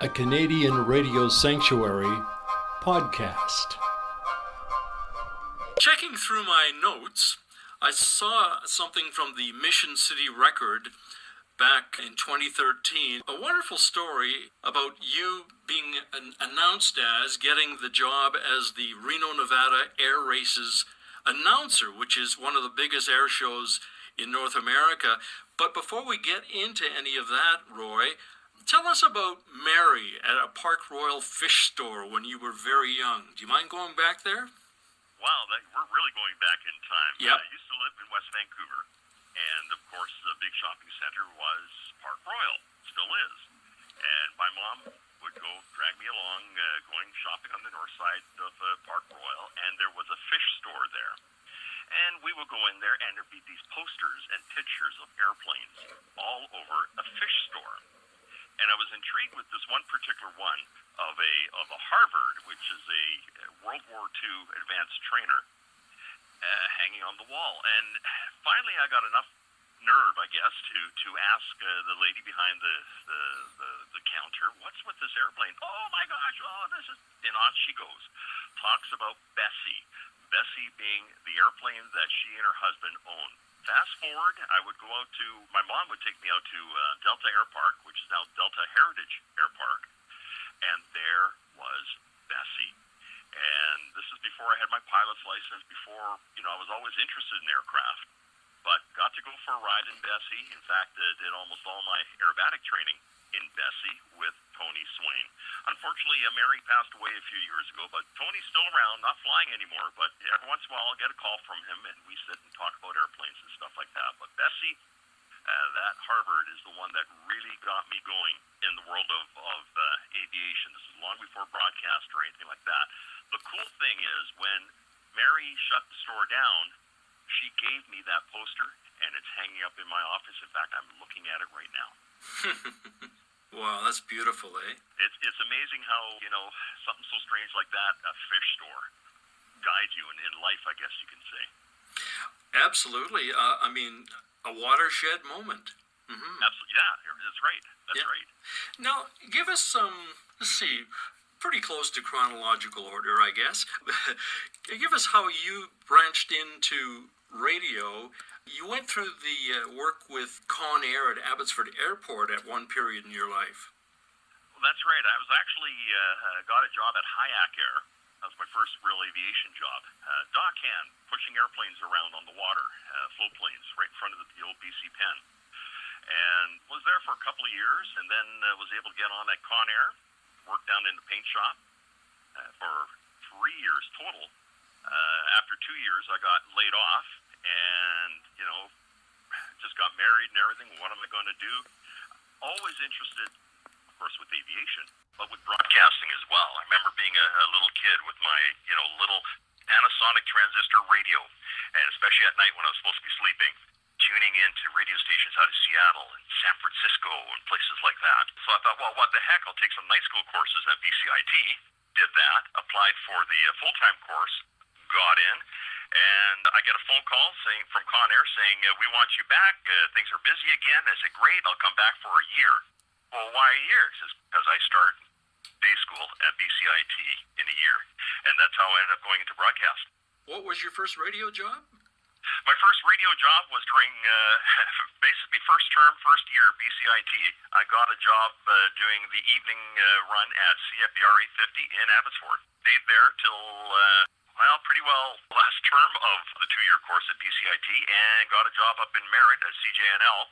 a Canadian radio sanctuary podcast. Checking through my notes, I saw something from the Mission City Record back in 2013. A wonderful story about you being announced as getting the job as the Reno, Nevada Air Races announcer, which is one of the biggest air shows in North America. But before we get into any of that, Roy, tell us about Mary at a Park Royal fish store when you were very young. Do you mind going back there? Wow, we're really going back in time. Yep. I used to live in West Vancouver, and of course the big shopping center was Park Royal, still is. And my mom would drag me along, going shopping on the north side of Park Royal, and there was a fish store there. And we would go in there, and there'd be these posters and pictures of airplanes all over a fish store. And I was intrigued with this one particular one of a Harvard, which is a World War II advanced trainer, hanging on the wall. And finally, I got enough nerve, I guess, to ask the lady behind the counter, "What's with this airplane?" "Oh my gosh! Oh, this is..." And on she goes, talks about Bessie. Bessie being the airplane that she and her husband owned. Fast forward, I would go out to, my mom would take me out to Delta Air Park, which is now Delta Heritage Air Park, and there was Bessie. And this is before I had my pilot's license, before, I was always interested in aircraft, but got to go for a ride in Bessie. In fact, did almost all my aerobatic training in Bessie with Tony Swain. Unfortunately, Mary passed away a few years ago, but Tony's still around, not flying anymore, but every once in a while I'll get a call from him, and we sit and talk about airplanes and stuff like that. But Bessie, that Harvard is the one that really got me going in the world of aviation. This is long before broadcast or anything like that. The cool thing is, when Mary shut the store down, she gave me that poster, and it's hanging up in my office. In fact, I'm looking at it right now. Wow, that's beautiful, eh? It's amazing how, something so strange like that, a fish store, guides you in life, I guess you can say. Absolutely. A watershed moment. Mm-hmm. Absolutely. Yeah, that's right. That's right. Now, give us some, let's see, pretty close to chronological order, I guess. Give us how you branched into radio. You went through the work with Con Air at Abbotsford Airport at one period in your life. Well, that's right. I was actually got a job at Hayak Air. That was my first real aviation job. Dockhand, pushing airplanes around on the water, float planes, right in front of the old BC Pen. And was there for a couple of years, and then was able to get on at Con Air, worked down in the paint shop for 3 years total. After 2 years, I got laid off, and, just got married and everything. What am I going to do? Always interested, of course, with aviation, but with broadcasting as well. I remember being a little kid with my, little Panasonic transistor radio, and especially at night when I was supposed to be sleeping, tuning into radio stations out of Seattle and San Francisco and places like that. So I thought, well, what the heck? I'll take some night school courses at BCIT. Did that, applied for the full-time course, got in, and I get a phone call from Con Air saying, "We want you back. Things are busy again." I said, "Great, I'll come back for a year." "Well, why a year?" He says, "Because I start day school at BCIT in a year." And that's how I ended up going into broadcast. What was your first radio job? My first radio job was during, basically first term, first year, BCIT. I got a job doing the evening run at CFBR 850 in Abbotsford. Stayed there till, pretty well last term of the 2-year course at BCIT, and got a job up in Merritt at CJNL,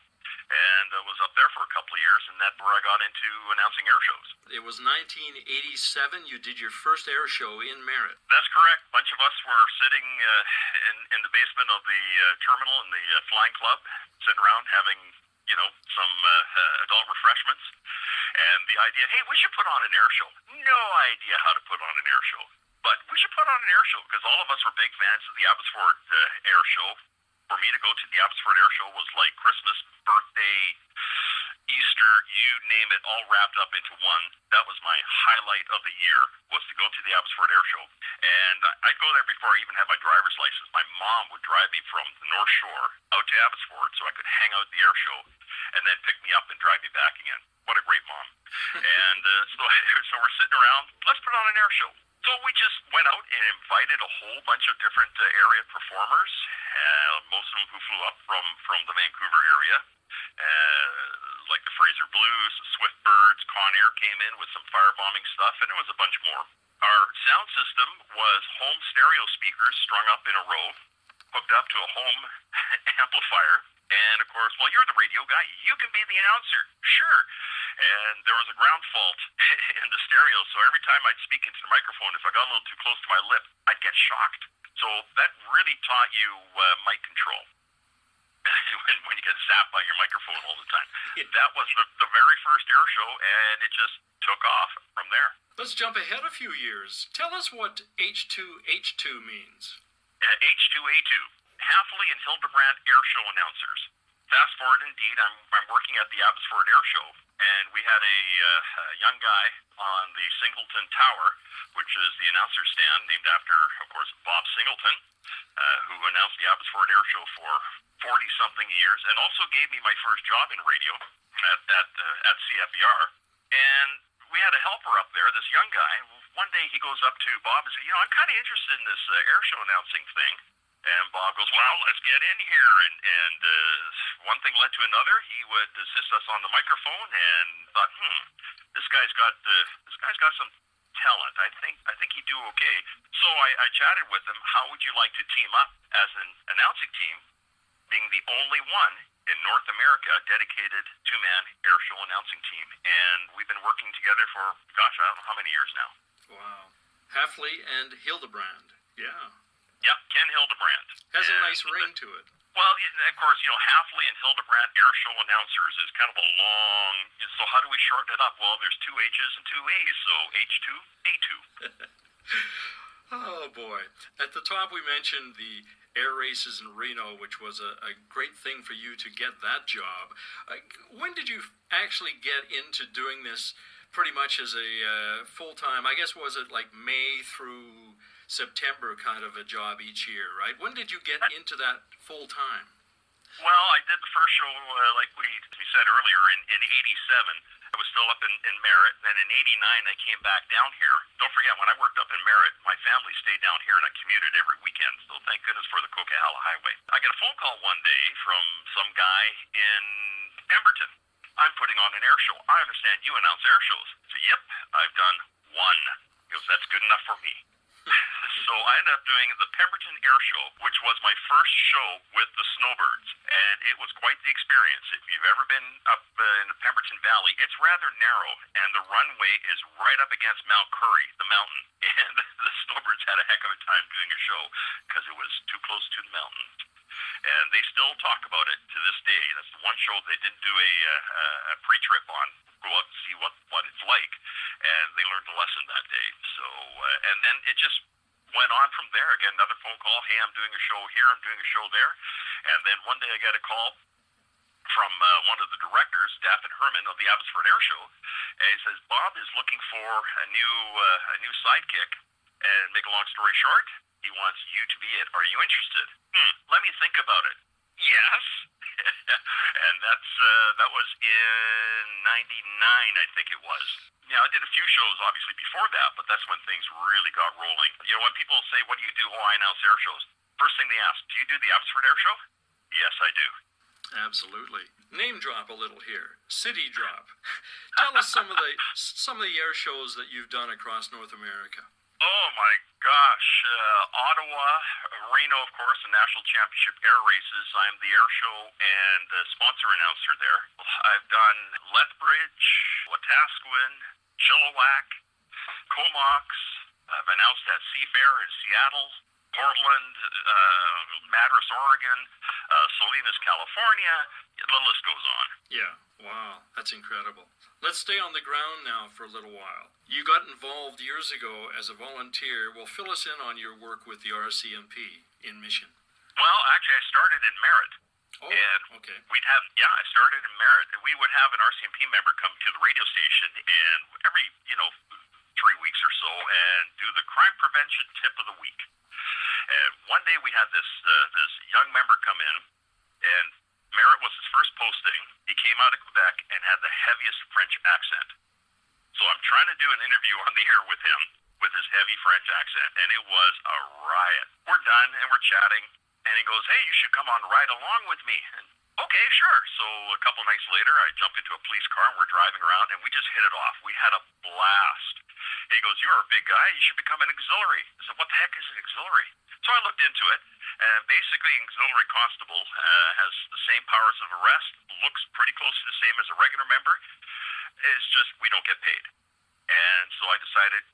and was up there for a couple of years, and that's where I got into announcing air shows. It was 1987 you did your first air show in Merritt. That's correct. A bunch of us were sitting in the basement of the terminal in the flying club, sitting around having, some adult refreshments, and the idea, hey, we should put on an air show. No idea how to put on an air show, but we should put on an air show, because all of us were big fans of the Abbotsford Air Show. For me to go to the Abbotsford Air Show was like Christmas, birthday, Easter, you name it, all wrapped up into one. That was my highlight of the year, was to go to the Abbotsford Air Show. And I'd go there before I even had my driver's license. My mom would drive me from the North Shore out to Abbotsford so I could hang out at the air show and then pick me up and drive me back again. What a great mom. And so we're sitting around, let's put on an air show. So we just went out and invited a whole bunch of different area performers, most of them who flew up from the Vancouver area, like the Fraser Blues, the Swift Birds, Con Air came in with some firebombing stuff, and there was a bunch more. Our sound system was home stereo speakers strung up in a row, hooked up to a home amplifier. And, of course, well, you're the radio guy. You can be the announcer. Sure. And there was a ground fault in the stereo, so every time I'd speak into the microphone, if I got a little too close to my lip, I'd get shocked. So that really taught you mic control when you get zapped by your microphone all the time. That was the very first air show, and it just took off from there. Let's jump ahead a few years. Tell us what H2H2 means. H2A2, Hafeli and Hildebrandt air show announcers. Fast forward, indeed, I'm working at the Abbotsford Air Show, and we had a young guy on the Singleton Tower, which is the announcer stand, named after, of course, Bob Singleton, who announced the Abbotsford Air Show for 40-something years, and also gave me my first job in radio at CFER. And we had a helper up there, this young guy. One day he goes up to Bob and says, I'm kind of interested in this air show announcing thing. And Bob goes, well, let's get in here. And one thing led to another. He would assist us on the microphone, and thought, this guy's got some talent. I think he'd do okay. So I chatted with him. How would you like to team up as an announcing team, being the only one in North America dedicated two-man air show announcing team? And we've been working together for, gosh, I don't know how many years now. Wow. Hafeli and Hildebrandt. Yeah. Yep, Ken Hildebrandt. Has a nice ring to it. Well, of course, Hafeli and Hildebrandt air show announcers is kind of a long, so how do we shorten it up? Well, there's two H's and two A's, so H2A2. Oh, boy. At the top, we mentioned the air races in Reno, which was a great thing for you to get that job. When did you actually get into doing this pretty much as a full-time, I guess, was it like May through September kind of a job each year, right? When did you get into that full-time? Well, I did the first show, like we said earlier, in 87. I was still up in Merritt. Then in 89, I came back down here. Don't forget, when I worked up in Merritt, my family stayed down here, and I commuted every weekend. So thank goodness for the Coquihalla Highway. I get a phone call one day from some guy in Pemberton. I'm putting on an air show. I understand you announce air shows. I said, yep, I've done one. He goes, that's good enough for me. So I ended up doing the Pemberton Air Show, which was my first show with the Snowbirds, and it was quite the experience. If you've ever been up in the Pemberton Valley, it's rather narrow, and the runway is right up against Mount Currie, the mountain, and the Snowbirds had a heck of a time doing a show because it was too close to the mountain. And they still talk about it to this day. That's the one show they didn't do a pre-trip on, go out and see what it's like, and they learned a lesson that day. So, and then it just went on from there. Again, another phone call, hey, I'm doing a show here, I'm doing a show there. And then one day I got a call from one of the directors, Daffin Herman, of the Abbotsford Air Show, and he says, Bob is looking for a new sidekick, and make a long story short, he wants you to be it. Are you interested? Let me think about it. Yes. And that was in 99, I think it was. Yeah, I did a few shows, obviously, before that, but that's when things really got rolling. When people say, what do you do? Oh, I announce air shows. First thing they ask, do you do the Abbotsford Air Show? Yes, I do. Absolutely. Name drop a little here. City drop. Tell us some of the air shows that you've done across North America. Oh, my gosh. Ottawa, Reno, of course, the National Championship Air Races. I'm the air show and sponsor announcer there. I've done Lethbridge, Wetaskiwin, Chilliwack, Comox. I've announced at Seafair in Seattle, Portland, Madras, Oregon, Salinas, California. The list goes on. Yeah, wow, that's incredible. Let's stay on the ground now for a little while. You got involved years ago as a volunteer. Well, fill us in on your work with the RCMP in Mission. Well, actually, I started in Merritt. Oh, and okay. I started in Merritt, and we would have an RCMP member come to the radio station, and every, 3 weeks or so, and do the crime prevention tip of the week. And one day we had this young member come in, and Merritt was his first posting. He came out of Quebec and had the heaviest French accent. So I'm trying to do an interview on the air with him with his heavy French accent, and it was a riot. We're done, and we're chatting, and he goes, hey, you should come on ride along with me. And, okay, sure. So a couple nights later, I jumped into a police car, and we're driving around, and we just hit it off. We had a blast. He goes, you're a big guy. You should become an auxiliary. I said, what the heck is an auxiliary? So I looked into it, and basically an auxiliary constable has the same powers of arrest, looks pretty close to the same as a regular member. It's just we don't get paid. And so I decided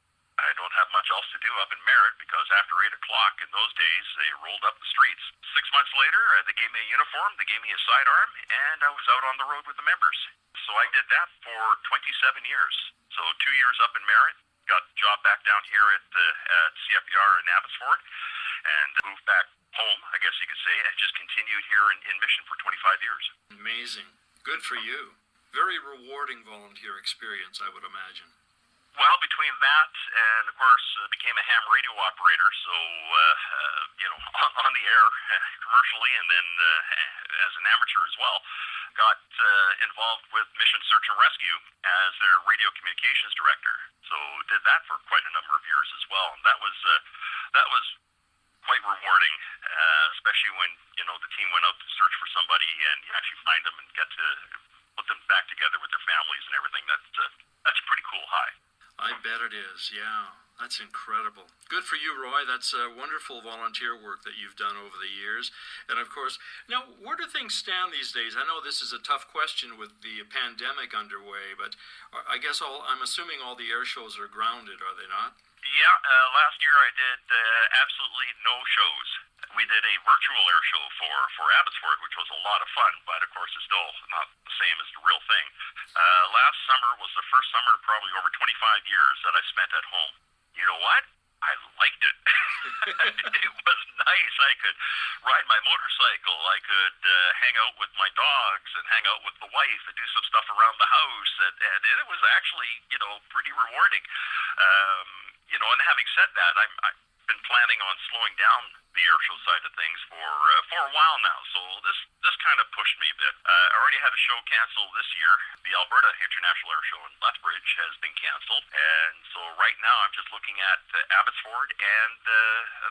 I don't have much else to do up in Merritt because after 8 o'clock in those days, they rolled up the streets. 6 months later, they gave me a uniform, they gave me a sidearm, and I was out on the road with the members. So I did that for 27 years. So 2 years up in Merritt, got a job back down here at CFER in Abbotsford, and moved back home, I guess you could say, and just continued here in Mission for 25 years. Amazing. Good for you. Very rewarding volunteer experience, I would imagine. Well, between that and, of course, became a ham radio operator, so, on the air commercially and then as an amateur as well. Got involved with Mission Search and Rescue as their radio communications director. So did that for quite a number of years as well. And that was quite rewarding, especially when, the team went out to search for somebody and you actually find them and get to put them back together with their families and everything. That's a pretty cool high. I bet it is, yeah. That's incredible. Good for you, Roy. That's wonderful volunteer work that you've done over the years. And of course, now, where do things stand these days? I know this is a tough question with the pandemic underway, but I guess I'm assuming all the air shows are grounded, are they not? Yeah, last year I did absolutely no shows. We did a virtual air show for Abbotsford, which was a lot of fun, but of course it's still not the same as the real thing. Last summer was the first summer in probably over 25 years that I spent at home. You know what? I liked it. It was nice. I could ride my motorcycle. I could hang out with my dogs and hang out with the wife and do some stuff around the house. And it was actually, pretty rewarding. And having said that, I've been planning on slowing down the air show side of things for a while now. So this kind of pushed me a bit. I already had a show canceled this year. The Alberta International Air Show in Lethbridge has been canceled. And so right now I'm just looking at Abbotsford and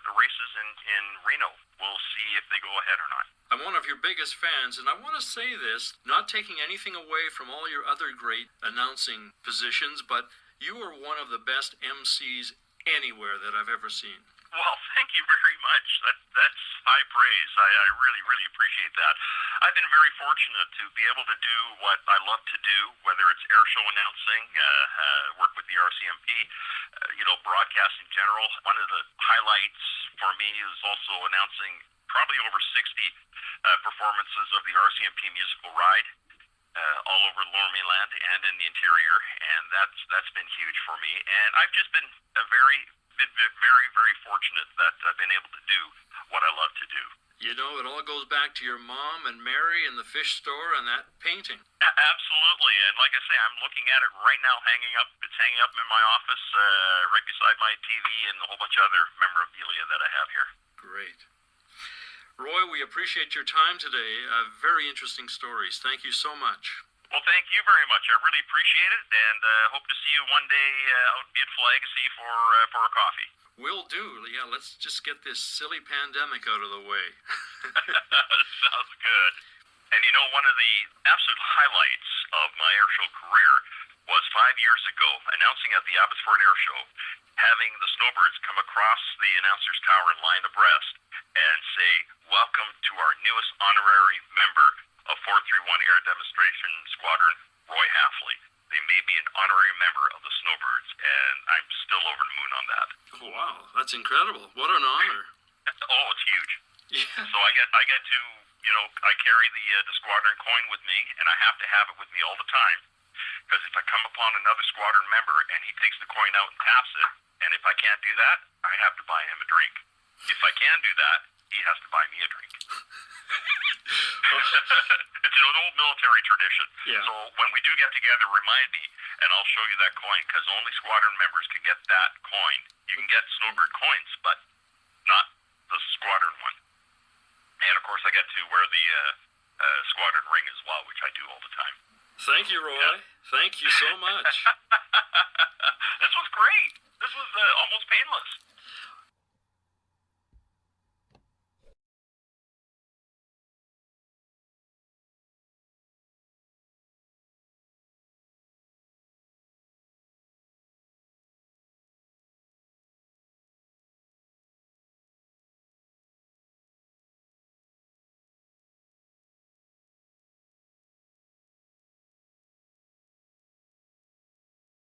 the races in Reno. We'll see if they go ahead or not. I'm one of your biggest fans, and I want to say this, not taking anything away from all your other great announcing positions, but you are one of the best MCs anywhere that I've ever seen. Well, thank you very much. That's high praise. I really, really appreciate that. I've been very fortunate to be able to do what I love to do, whether it's air show announcing, work with the RCMP, broadcast in general. One of the highlights for me is also announcing probably over 60 performances of the RCMP musical ride. All over Lower Mainland and in the interior, and that's been huge for me. And I've just been very, very fortunate that I've been able to do what I love to do. It all goes back to your mom and Mary and the fish store and that painting. Absolutely, and like I say, I'm looking at it right now, It's hanging up in my office, right beside my TV and a whole bunch of other memorabilia that I have here. Great. Roy, we appreciate your time today. Very interesting stories. Thank you so much. Well, thank you very much. I really appreciate it, and hope to see you one day out in beautiful Agassiz for a coffee. Will do. Yeah, let's just get this silly pandemic out of the way. Sounds good. And one of the absolute highlights of my airshow career was 5 years ago, announcing at the Abbotsford Air Show, having the snowbirds come across the announcer's tower in line abreast and say, welcome to our newest honorary member of 431 Air Demonstration Squadron, Roy Hafeli. They made me an honorary member of the snowbirds, and I'm still over the moon on that. Oh, wow, that's incredible. What an honor. Oh, it's huge. Yeah. So I get to, I carry the squadron coin with me, and I have to have it with me all the time. Because if I come upon another squadron member and he takes the coin out and taps it, and if I can't do that, I have to buy him a drink. If I can do that, he has to buy me a drink. It's an old military tradition. Yeah. So when we do get together, remind me, and I'll show you that coin, because only squadron members can get that coin. You can get snowbird coins, but not the squadron one. And of course, I get to wear the squadron ring as well, which I do all the time. Thank you, Roy. Yeah. Thank you so much. This was great. This was almost painless.